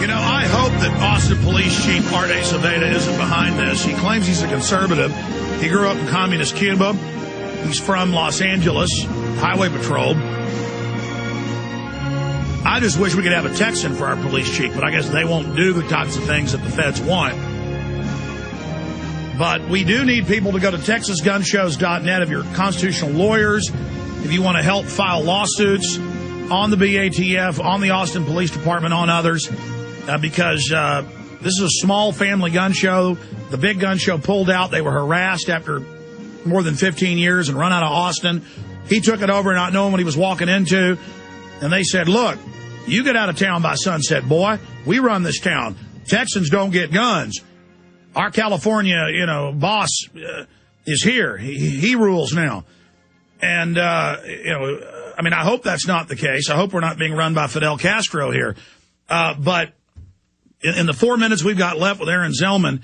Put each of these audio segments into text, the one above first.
You know, I hope that Austin Police Chief Art Aceveda isn't behind this. He claims he's a conservative. He grew up in communist Cuba. He's from Los Angeles, Highway Patrol. I just wish we could have a Texan for our police chief, but I guess they won't do the types of things that the feds want. But we do need people to go to TexasGunShows.net if you're constitutional lawyers, if you want to help file lawsuits on the BATF, on the Austin Police Department, on others, because this is a small family gun show. The big gun show pulled out. They were harassed after more than 15 years and run out of Austin. He took it over not knowing what he was walking into. And they said, look, you get out of town by sunset, boy. We run this town. Texans don't get guns. Our California, boss is here. He rules now. And, I hope that's not the case. I hope we're not being run by Fidel Castro here. But in the 4 minutes we've got left with Aaron Zelman,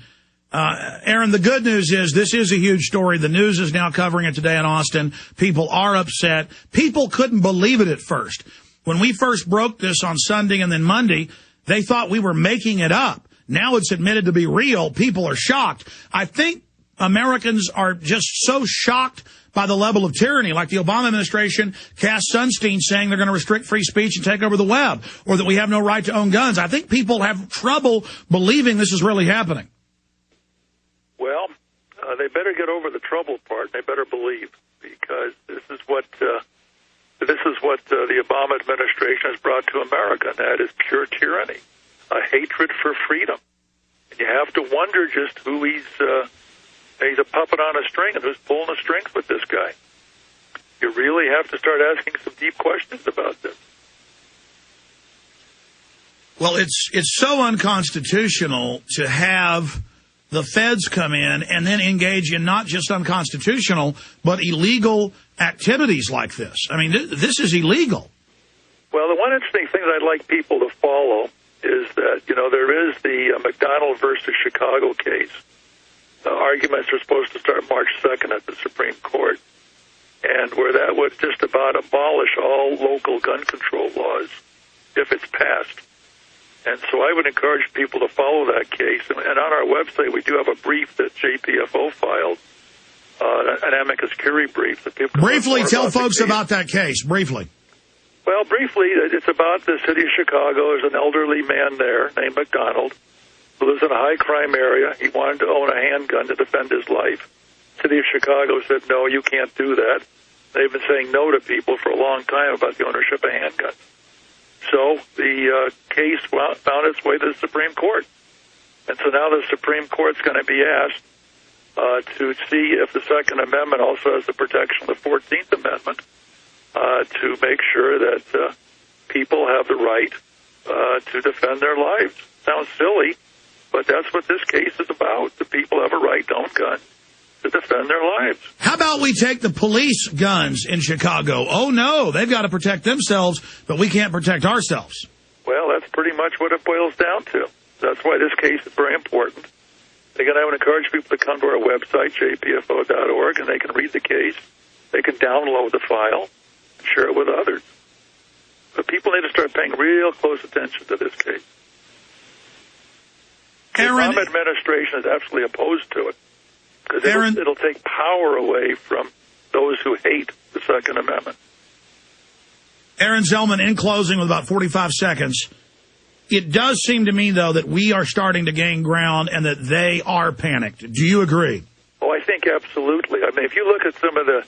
Aaron, the good news is this is a huge story. The news is now covering it today in Austin. People are upset. People couldn't believe it at first. When we first broke this on Sunday and then Monday, they thought we were making it up. Now it's admitted to be real. People are shocked. I think Americans are just so shocked by the level of tyranny, like the Obama administration Cass Sunstein saying they're going to restrict free speech and take over the web, or that we have no right to own guns. I think people have trouble believing this is really happening. Well, they better get over the trouble part. They better believe, because this is what the Obama administration has brought to America, and that is pure tyranny, a hatred for freedom. And you have to wonder just who he's a puppet on a string, and who's pulling the strings with this guy. You really have to start asking some deep questions about this. Well, it's so unconstitutional to have the feds come in and then engage in not just unconstitutional, but illegal activities like this. I mean, this is illegal. Well, the one interesting thing that I'd like people to follow is that, there is the McDonald versus Chicago case. The arguments are supposed to start March 2nd at the Supreme Court, and where that would just about abolish all local gun control laws if it's passed. And so I would encourage people to follow that case. And on our website, we do have a brief that JPFO filed, an amicus curiae brief. That people briefly tell folks about that case, briefly. Well, briefly, it's about the city of Chicago. There's an elderly man there named McDonald who lives in a high-crime area. He wanted to own a handgun to defend his life. City of Chicago said, no, you can't do that. They've been saying no to people for a long time about the ownership of handguns. So the case found its way to the Supreme Court. And so now the Supreme Court's going to be asked to see if the Second Amendment also has the protection of the 14th Amendment to make sure that people have the right to defend their lives. Sounds silly, but that's what this case is about. The people have a right to own guns to defend their lives. How about we take the police guns in Chicago? Oh, no, they've got to protect themselves, but we can't protect ourselves. Well, that's pretty much what it boils down to. That's why this case is very important. Again, I would encourage people to come to our website, jpfo.org, and they can read the case. They can download the file and share it with others. But people need to start paying real close attention to this case. The Obama administration is absolutely opposed to it, because it'll take power away from those who hate the Second Amendment. Aaron Zelman, in closing with about 45 seconds, it does seem to me, though, that we are starting to gain ground and that they are panicked. Do you agree? Oh, I think absolutely. I mean, if you look at some of the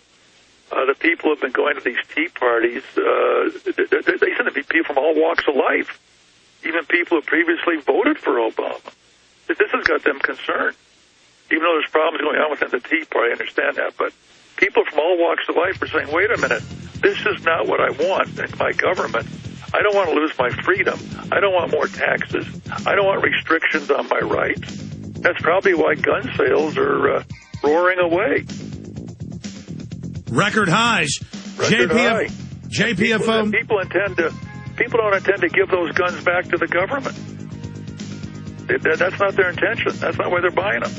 people who have been going to these tea parties, they seem to be people from all walks of life, even people who previously voted for Obama. This has got them concerned. Even though there's problems going on within the Tea Party, I understand that, but people from all walks of life are saying, wait a minute, this is not what I want in my government. I don't want to lose my freedom. I don't want more taxes. I don't want restrictions on my rights. That's probably why gun sales are roaring away. Record highs. High. JPFO. People don't intend to give those guns back to the government. That's not their intention. That's not why they're buying them.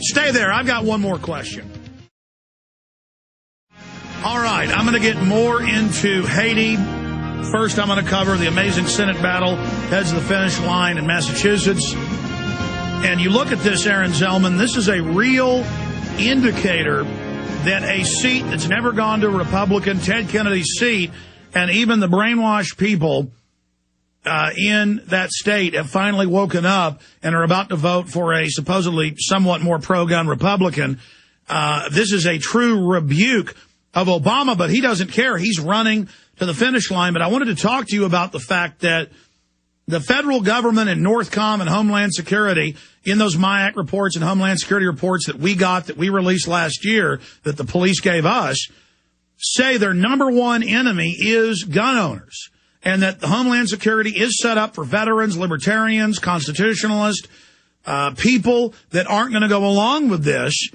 Stay there. I've got one more question. All right. I'm going to get more into Haiti First, I'm going to cover the amazing Senate battle heads to the finish line in Massachusetts. And you look at this, Aaron Zelman, this is a real indicator that a seat that's never gone to a Republican, Ted Kennedy's seat, and even the brainwashed people in that state have finally woken up and are about to vote for a supposedly somewhat more pro-gun Republican. This is a true rebuke of Obama, but he doesn't care. He's running to the finish line. But I wanted to talk to you about the fact that the federal government and Northcom and Homeland Security, in those MIAC reports and Homeland Security reports that we got, that we released last year, that the police gave us, say their number one enemy is gun owners, and that the Homeland Security is set up for veterans, libertarians, constitutionalists, people that aren't going to go along with this.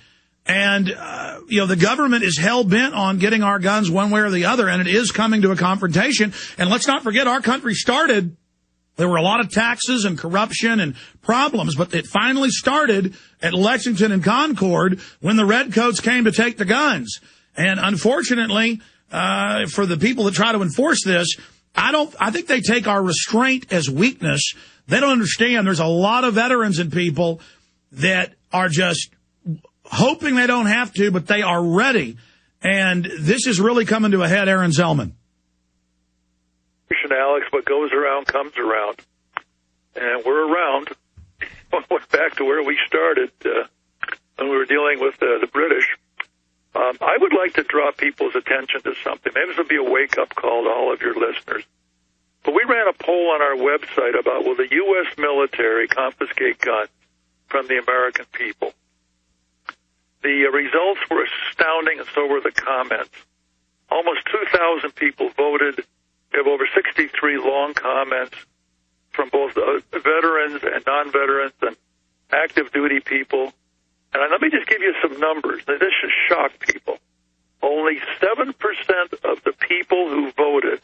And, the government is hell-bent on getting our guns one way or the other, and it is coming to a confrontation. And let's not forget, our country started, there were a lot of taxes and corruption and problems, but it finally started at Lexington and Concord when the Redcoats came to take the guns. And unfortunately, for the people that try to enforce this, I think they take our restraint as weakness. They don't understand there's a lot of veterans and people that are just hoping they don't have to, but they are ready. And this is really coming to a head, Aaron Zelman. Alex, what goes around comes around. And we're around. Back to where we started when we were dealing with the British. I would like to draw people's attention to something. Maybe this will be a wake-up call to all of your listeners. But we ran a poll on our website about, will the U.S. military confiscate guns from the American people? The results were astounding, and so were the comments. Almost 2,000 people voted. We have over 63 long comments from both veterans and non-veterans and active duty people. And let me just give you some numbers. Now, this should shock people. Only 7% of the people who voted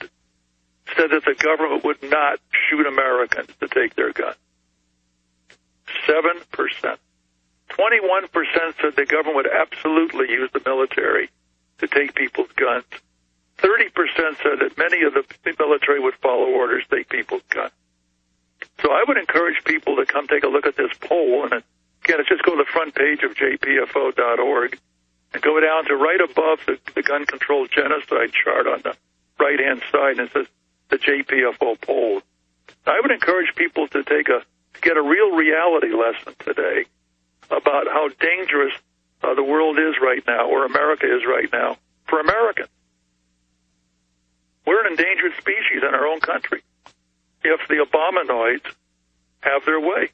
said that the government would not shoot Americans to take their guns. 7%. 21% said the government would absolutely use the military to take people's guns. 30% said that many of the military would follow orders, take people's guns. So I would encourage people to come take a look at this poll. And again, it's just go to the front page of jpfo.org and go down to right above the gun control genocide chart on the right-hand side, and it says the JPFO poll. I would encourage people to get a real reality lesson today about how dangerous the world is right now, or America is right now, for Americans. We're an endangered species in our own country if the Obamanoids have their way.